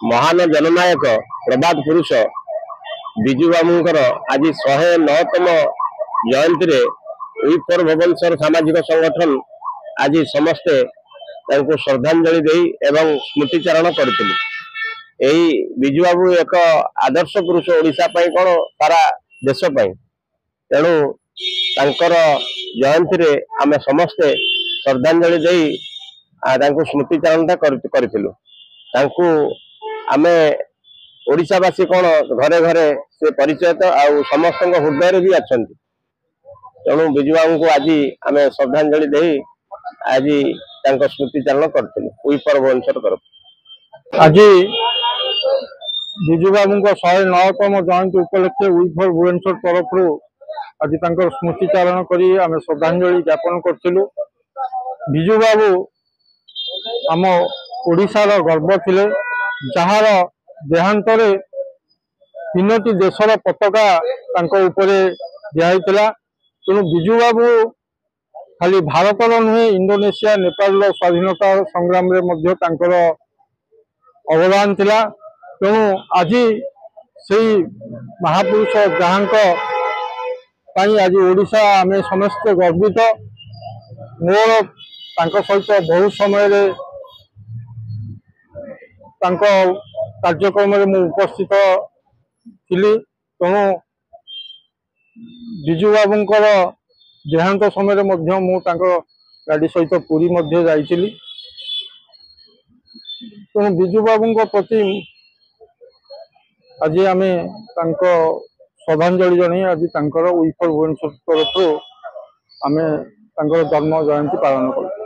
महान जननायक प्रबाद पुरुष विजु बाबूंकर आज 109तम जयंती रे उइपर भुवनेश्वर सामाजिक संगठन आज समस्ते श्रद्धांजलि दे एवं स्मृतिचारण करथिलु। एही विजु बाबू एक आदर्श पुरुष ओडिशा पई कोन सारा देश पई, तेणु तांकर जयंती रे आमे समस्ते श्रद्धांजलि दे स्मृतिचारणटा करथिलु। तांकु आमे ओडिशावासी कोन घरे घरे से परिचय आउ समस्त हृदय भी अच्छा। तेणु विजु बाबू को आज आम श्रद्धांजलि दे आज स्मृतिचारण करथिलु उइपर भुवनेश्वर तरफ। आज विजु बाबू 109तम जयंती उपलक्षे उइपर भुवनेश्वर तरफ आज स्मृतिचारण करी आम श्रद्धांजलि ज्ञापन करथिलु। विजु बाबू आम ओडिशार गर्व थिले, जहार देहांतरे 3टी देशर पताका तांको उपरे दिया। तेणु विजु बाबू खाली भारतर नुहे इंडोनेशिया नेपाल स्वाधीनता संग्राम रे मध्य तांकर अवदान थिला। तेणु आज से महापुरुष जहांक आज ओडिशा आमे समस्त गर्वित। मोर तांको सहित बहुत समय रे तांको कार्यक्रम रे मु उपस्थित थिली। तेणु विजु बाबूंकर देहांत समय मु गाड़ी सहित पुरी जाइली। तेणु विजु बाबू प्रति आज आम श्रद्धांजलि जन आज उइपर भुवनेश्वर तरफ आम जन्म जयंती पालन करूँ।